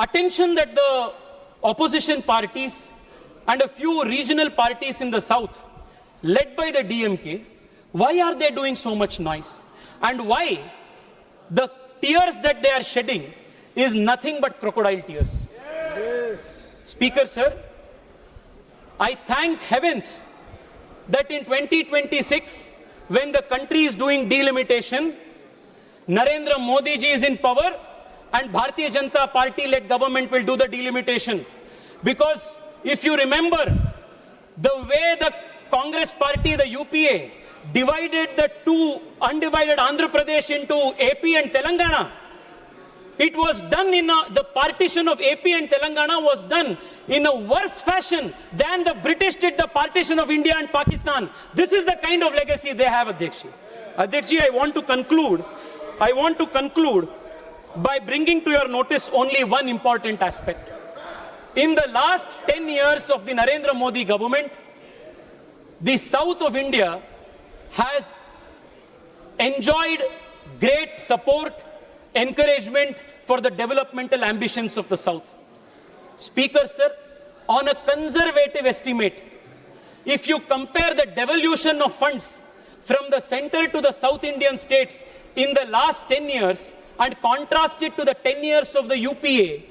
attention that the opposition parties and a few regional parties in the south, led by the DMK, why are they doing so much noise? And why the tears that they are shedding is nothing but crocodile tears? Yes. Speaker, sir, I thank heavens that in 2026, when the country is doing delimitation, Narendra Modi ji is in power and Bharatiya Janata Party-led government will do the delimitation. Because if you remember, the way the Congress party, the UPA, divided the two undivided Andhra Pradesh into AP and Telangana, it was done in the partition of AP and Telangana was done in a worse fashion than the British did the partition of India and Pakistan. This is the kind of legacy they have, Adhyakshi. Adhyakshi, I want to conclude by bringing to your notice only one important aspect. In the last 10 years of the Narendra Modi government, the south of India has enjoyed great support, encouragement for the developmental ambitions of the south. Speaker, sir, on a conservative estimate, if you compare the devolution of funds from the center to the South Indian states in the last 10 years and contrast it to the 10 years of the UPA,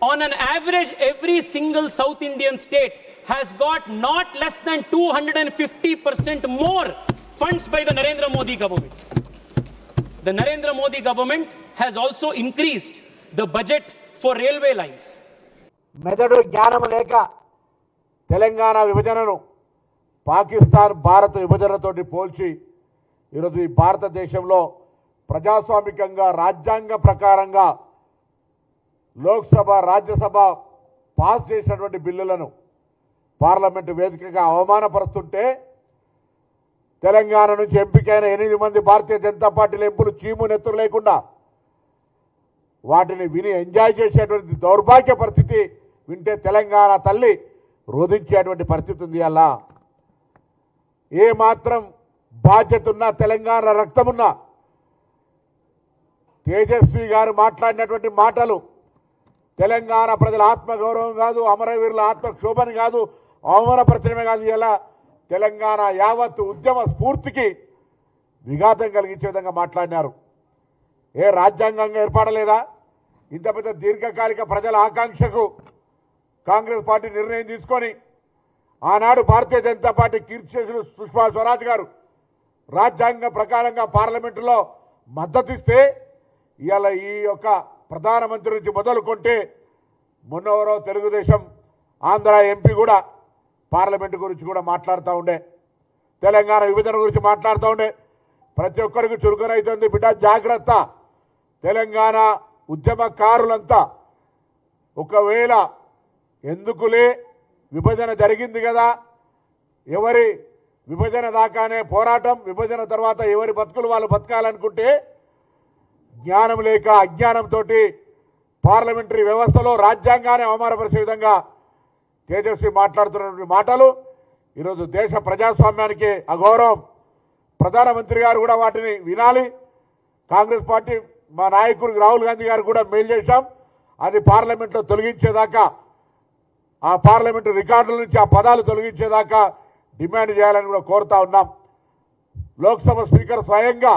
on an average, every single South Indian state has got not less than 250% more funds by the Narendra Modi government. The Narendra Modi government has also increased the budget for railway lines. మెదడు జ్ఞానం లేక తెలంగాణ విభజనను పాకిస్తాన్ భారత విభజనతోటి పోల్చి ఈరోజు ఈ భారతదేశంలో ప్రజాస్వామికంగా రాజ్యాంగ ప్రకారంగా లోక్సభ రాజ్యసభ పాస్ చేసినటువంటి బిల్లులను పార్లమెంటు వేదికగా అవమానపరుస్తుంటే తెలంగాణ నుంచి ఎంపికైన 8 మంది భారతీయ జనతా పార్టీల ఎంపీలు చీము నెత్తురు లేకుండా వాటిని విని ఎంజాయ్ చేసేటువంటి దౌర్భాగ్య పరిస్థితి వింటే తెలంగాణ తల్లి రోధించేటువంటి పరిస్థితి ఉంది. అలా ఏ మాత్రం బాధ్యత ఉన్నా తెలంగాణ రక్తమున్నా తేజస్వి గారు మాట్లాడినటువంటి మాటలు తెలంగాణ ప్రజల ఆత్మగౌరవం కాదు, అమరవీరుల ఆత్మక్షోభని కాదు, అవమానపరచడమే కాదు, ఇలా తెలంగాణ యావత్ ఉద్యమ స్ఫూర్తికి విఘాతం కలిగించే విధంగా మాట్లాడినారు. ఏ రాజ్యాంగంగా ఏర్పడలేదా? ఇంత పెద్ద దీర్ఘకాలిక ప్రజల ఆకాంక్షకు కాంగ్రెస్ పార్టీ నిర్ణయం తీసుకొని ఆనాడు భారతీయ జనతా పార్టీ కీర్తిశేషులు సుష్మా స్వరాజ్ గారు రాజ్యాంగ ప్రకారంగా పార్లమెంటులో మద్దతు ఇస్తే ఇవాళ ఈ యొక్క ప్రధానమంత్రి నుంచి మొదలుకొంటే మొన్నవరో తెలుగుదేశం ఆంధ్ర ఎంపీ కూడా పార్లమెంటు గురించి కూడా మాట్లాడుతూ ఉండే, తెలంగాణ విభజన గురించి మాట్లాడుతూ ఉండే. ప్రతి ఒక్కరికి చురుకనైతుంది. బిడ్డ జాగ్రత్త, తెలంగాణ ఉద్యమకారులంతా ఒకవేళ ఎందుకులే విభజన జరిగింది కదా, ఎవరి విభజన దాకానే పోరాటం, విభజన తర్వాత ఎవరి బతుకులు వాళ్ళు బతకాలనుకుంటే జ్ఞానం లేక అజ్ఞానంతో పార్లమెంటరీ వ్యవస్థలో రాజ్యాంగాన్ని అవమానపరిచే విధంగా తేజస్వి మాట్లాడుతున్నటువంటి మాటలు ఈరోజు దేశ ప్రజాస్వామ్యానికి అగౌరవం. ప్రధానమంత్రి గారు కూడా వాటిని వినాలి. కాంగ్రెస్ పార్టీ మా నాయకుడు రాహుల్ గాంధీ గారు కూడా మెయిల్ చేశాం. అది పార్లమెంట్లో తొలగించేదాకా, ఆ పార్లమెంటు రికార్డుల నుంచి ఆ పదాలు తొలగించేదాకా డిమాండ్ చేయాలని కూడా కోరుతా ఉన్నాం. లోక్సభ స్పీకర్ స్వయంగా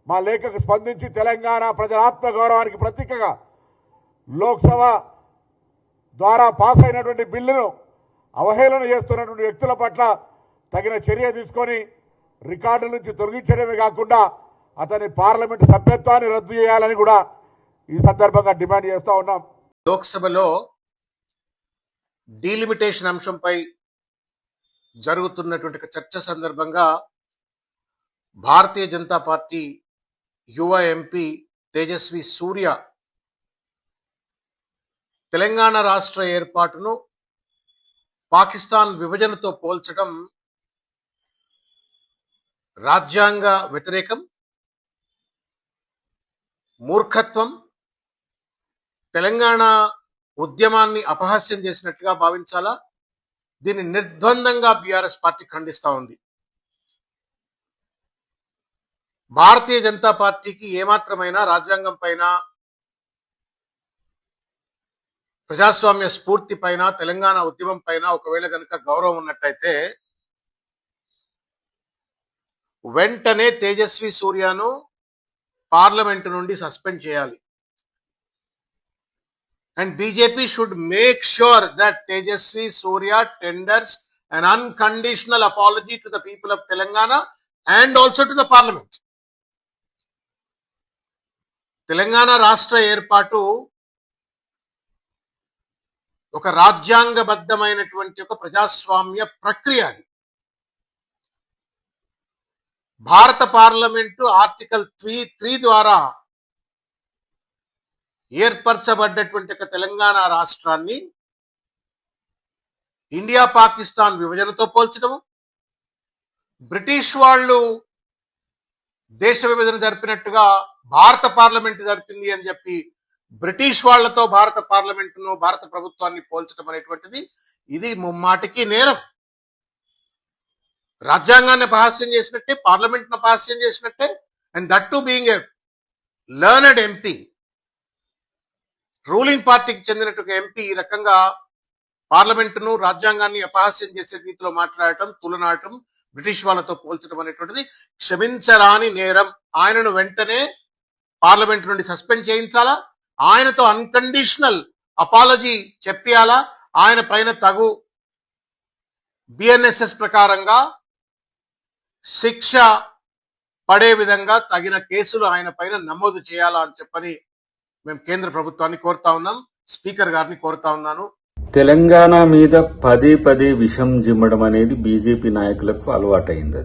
మా లేఖకు స్పందించి తెలంగాణ ప్రజల ఆత్మగౌరవానికి ప్రతీకగా లోక్సభ ద్వారా పాస్ అయినటువంటి బిల్లును అవహేళన చేస్తున్నటువంటి వ్యక్తుల పట్ల తగిన చర్య తీసుకొని రికార్డుల నుంచి తొలగించడమే కాకుండా అతని పార్లమెంటు సభ్యత్వాన్ని రద్దు చేయాలని కూడా ఈ సందర్భంగా డిమాండ్ చేస్తూ ఉన్నాం. లోక్సభలో డీలిమిటేషన్ అంశంపై జరుగుతున్నటువంటి చర్చ సందర్భంగా భారతీయ జనతా పార్టీ యువ ఎంపీ తేజస్వి సూర్య తెలంగాణ రాష్ట్ర ఏర్పాటును పాకిస్తాన్ విభజనతో పోల్చడం రాజ్యాంగ వ్యతిరేకం, మూర్ఖత్వం, తెలంగాణ ఉద్యమాన్ని అపహాస్యం చేసినట్టుగా భావించాలా? దీన్ని నిర్ద్వందంగా బీఆర్ఎస్ పార్టీ ఖండిస్తా ఉంది. భారతీయ జనతా పార్టీకి ఏమాత్రమైనా రాజ్యాంగం పైన ప్రజాస్వామ్య స్ఫూర్తి పైన, తెలంగాణ ఉద్యమం పైన ఒకవేళ కనుక గౌరవం ఉన్నట్టయితే వెంటనే తేజస్వి సూర్యను పార్లమెంట్ నుండి సస్పెండ్ చేయాలి. And BJP should make sure that Tejasvi Surya tenders an unconditional apology to the people of Telangana and also to the parliament. Telangana రాష్ట్ర ఏర్పాటు ఒక రాజ్యాంగబద్ధమైనటువంటి ఒక ప్రజాస్వామ్య ప్రక్రియ. భారత పార్లమెంటు ఆర్టికల్ 3 ద్వారా ఏర్పరచబడ్డటువంటి ఒక తెలంగాణ రాష్ట్రాన్ని ఇండియా పాకిస్తాన్ విభజనతో పోల్చడం, బ్రిటిష్ వాళ్ళు దేశ విభజన జరిపినట్టుగా భారత పార్లమెంట్ జరిపింది అని చెప్పి బ్రిటిష్ వాళ్లతో భారత పార్లమెంటును, భారత ప్రభుత్వాన్ని పోల్చడం అనేటువంటిది ఇది ముమ్మాటికి నేరం. రాజ్యాంగాన్ని అపహాస్యం చేసినట్టే, పార్లమెంట్ను అపహాస్యం చేసినట్టే. And that to being a learned MP, ruling పార్టీకి చెందినట్టు ఎంపీ ఈ రకంగా పార్లమెంటును, రాజ్యాంగాన్ని అపహాస్యం చేసే రీతిలో మాట్లాడటం, తులనాటం, బ్రిటిష్ వాళ్ళతో పోల్చడం అనేటువంటిది క్షమించరాని నేరం. ఆయనను వెంటనే పార్లమెంట్ నుండి సస్పెండ్ చేయించాలా, ఆయనతో అన్కండిషనల్ అపాలజీ చెప్పాలా, ఆయన పైన తగు బిఎన్ఎస్ఎస్ ప్రకారంగా శిక్ష పడే విధంగా తగిన కేసులు ఆయన పైన నమోదు చేయాలా అని చెప్పని మేము కేంద్ర ప్రభుత్వాన్ని కోరుతా ఉన్నాం. స్పీకర్ గారిని కోరుతా ఉన్నాను. తెలంగాణ మీద పదే పదే విషం జిమ్మడం అనేది బీజేపీ నాయకులకు అలవాటైంది.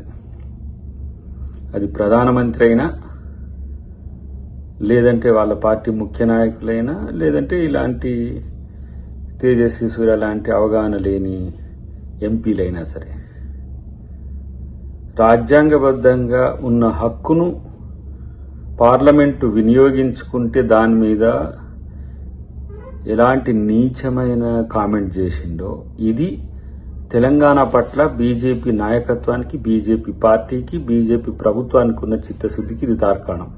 అది ప్రధానమంత్రి అయినా, లేదంటే వాళ్ళ పార్టీ ముఖ్య నాయకులైనా, లేదంటే ఇలాంటి తేజస్వి సూర్య లాంటి అవగాహన లేని ఎంపీలైనా సరే, రాజ్యాంగబద్ధంగా ఉన్న హక్కును పార్లమెంటు వినియోగించుకుంటే దాని మీద ఎలాంటి నీచమైన కామెంట్ చేసిండో, ఇది తెలంగాణ పట్ల బీజేపీ నాయకత్వానికి, బీజేపీ పార్టీకి, బీజేపీ ప్రభుత్వానికి ఉన్న చిత్తశుద్ధికి ఇది తార్కాణం.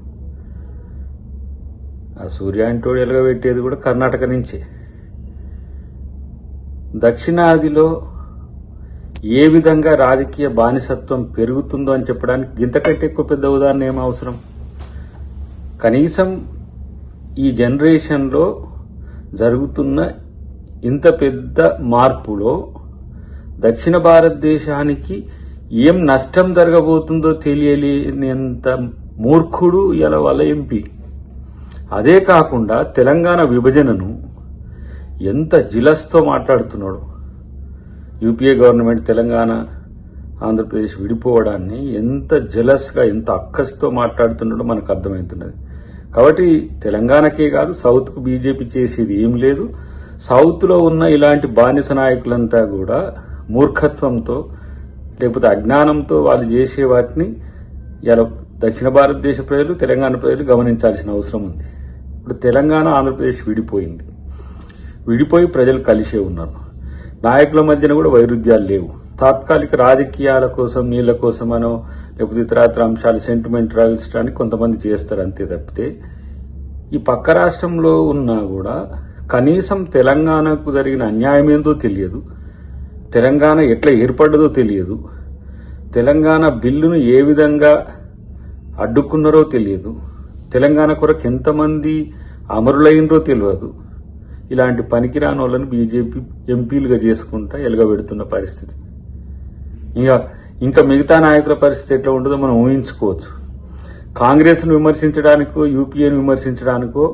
ఆ సూర్య అంటోడు ఎలగబెట్టేది కూడా కర్ణాటక నుంచే. దక్షిణాదిలో ఏ విధంగా రాజకీయ బానిసత్వం పెరుగుతుందో అని చెప్పడానికి ఇంతకంటే ఎక్కువ పెద్ద ఉదాహరణ ఏం అవసరం? కనీసం ఈ జనరేషన్లో జరుగుతున్న ఇంత పెద్ద మార్పులో దక్షిణ భారతదేశానికి ఏం నష్టం జరగబోతుందో తెలియలేనంత మూర్ఖుడు ఇలా వాళ్ళ ఎంపీ. అదే కాకుండా తెలంగాణ విభజనను ఎంత జిలస్తో మాట్లాడుతున్నాడు. యూపీఏ గవర్నమెంట్ తెలంగాణ ఆంధ్రప్రదేశ్ విడిపోవడాన్ని ఎంత జలస్గా, ఎంత అక్కస్తో మాట్లాడుతున్నాడో మనకు అర్థమవుతున్నది. కాబట్టి తెలంగాణకే కాదు, సౌత్కు బీజేపీ చేసేది ఏం లేదు. సౌత్లో ఉన్న ఇలాంటి బానిస నాయకులంతా కూడా మూర్ఖత్వంతో లేకపోతే అజ్ఞానంతో వాళ్ళు చేసే వాటిని ఇలా దక్షిణ భారతదేశ ప్రజలు, తెలంగాణ ప్రజలు గమనించాల్సిన అవసరం ఉంది. ఇప్పుడు తెలంగాణ ఆంధ్రప్రదేశ్ విడిపోయి ప్రజలు కలిసే ఉన్నారు. నాయకుల మధ్యన కూడా వైరుధ్యాలు లేవు. తాత్కాలిక రాజకీయాల కోసం, నీళ్ల కోసమనో లేకపోతే ఇతరాతర అంశాలు సెంటిమెంట్ రావించడానికి కొంతమంది చేస్తారు, అంతే తప్పితే ఈ పక్క రాష్ట్రంలో ఉన్నా కూడా కనీసం తెలంగాణకు జరిగిన అన్యాయం ఏందో తెలియదు, తెలంగాణ ఎట్లా ఏర్పడ్డదో తెలియదు, తెలంగాణ బిల్లును ఏ విధంగా అడ్డుకున్నారో తెలియదు, తెలంగాణ కొరకు ఎంతమంది అమరులైనరో తెలియదు. ఇలాంటి పనికిరాని వాళ్ళని బీజేపీ ఎంపీలుగా చేసుకుంటా ఎలుగబెడుతున్న పరిస్థితి. ఇంకా మిగతా నాయకుల పరిస్థితి ఎట్లా ఉంటుందో మనం ఊహించుకోవచ్చు. కాంగ్రెస్ను విమర్శించడానికో, యూపీఏను విమర్శించడానికో,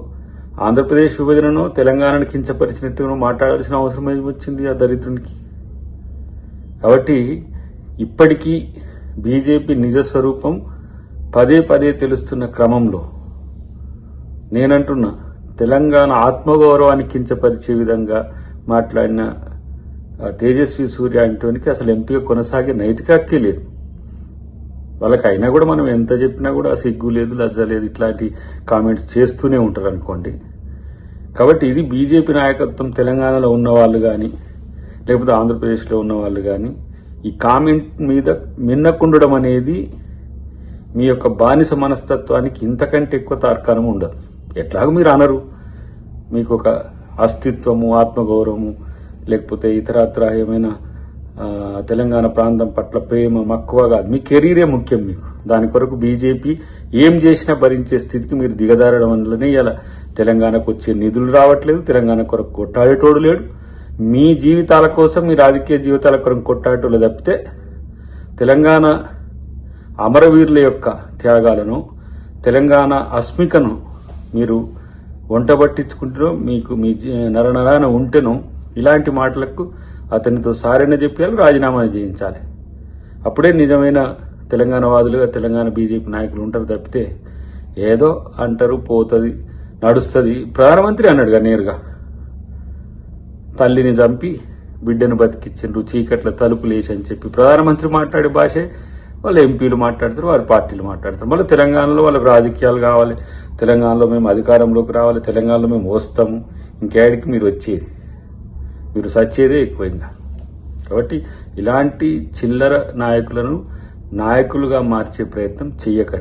ఆంధ్రప్రదేశ్ విభజనను, తెలంగాణను కించపరిచినట్టు మాట్లాడాల్సిన అవసరం వచ్చింది ఆ దరిద్రునికి. కాబట్టి ఇప్పటికీ బీజేపీ నిజస్వరూపం పదే పదే తెలుస్తున్న క్రమంలో నేనంటున్నా, తెలంగాణ ఆత్మగౌరవాన్ని కించపరిచే విధంగా మాట్లాడిన తేజస్వి సూర్య అంటోనికి అసలు ఎంపీగా కొనసాగే నైతిక హక్కే లేదు. వాళ్ళకి అయినా కూడా మనం ఎంత చెప్పినా కూడా సిగ్గు లేదు, లజ్జ లేదు, ఇట్లాంటి కామెంట్స్ చేస్తూనే ఉంటారు అనుకోండి. కాబట్టి ఇది బీజేపీ నాయకత్వం తెలంగాణలో ఉన్న వాళ్ళు కానీ, లేకపోతే ఆంధ్రప్రదేశ్లో ఉన్న వాళ్ళు కానీ ఈ కామెంట్ మీద మిన్నకుండడం అనేది మీ యొక్క బానిస మనస్తత్వానికి ఇంతకంటే ఎక్కువ తార్కాణం ఉండదు. ఎట్లాగో మీరు అనరు, మీకు ఒక అస్తిత్వము, ఆత్మగౌరవము, లేకపోతే ఇతరత్ర ఏమైనా తెలంగాణ ప్రాంతం పట్ల ప్రేమ, మక్కువ కాదు. మీ కెరీరే ముఖ్యం. మీకు దాని కొరకు బీజేపీ ఏం చేసినా భరించే స్థితికి మీరు దిగజారడం వల్లనే ఇలా తెలంగాణకు వచ్చే నిధులు రావట్లేదు, తెలంగాణ కొరకు కొట్టాడేటోడు లేడు. మీ జీవితాల కోసం, మీ రాజకీయ జీవితాల కొరకు కొట్టాడేటోళ్ళు తప్పితే తెలంగాణ అమరవీరుల యొక్క త్యాగాలను, తెలంగాణ అస్మికను మీరు వంట పట్టించుకుంటూ మీకు మీ నరనరాన ఉంటేనో ఇలాంటి మాటలకు అతనితో సారైన చెప్పాలి, రాజీనామా చేయించాలి. అప్పుడే నిజమైన తెలంగాణ వాదులుగా తెలంగాణ బీజేపీ నాయకులు ఉంటారు తప్పితే ఏదో అంటారు, పోతుంది, నడుస్తుంది. ప్రధానమంత్రి అన్నాడుగా నేరుగా, తల్లిని చంపి బిడ్డను బతికిచ్చిండ్రు, చీకట్ల తలుపులు వేసి అని చెప్పి ప్రధానమంత్రి మాట్లాడే భాషే వాళ్ళు ఎంపీలు మాట్లాడతారు, వారి పార్టీలు మాట్లాడతారు. మళ్ళీ తెలంగాణలో వాళ్ళకి రాజకీయాలు కావాలి, తెలంగాణలో మేము అధికారంలోకి రావాలి, తెలంగాణలో మేము వస్తాము. ఇంకేడికి మీరు వచ్చేది, మీరు సచ్చేదే ఎక్కువైందా. కాబట్టి ఇలాంటి చిల్లర నాయకులను నాయకులుగా మార్చే ప్రయత్నం చెయ్యకండి.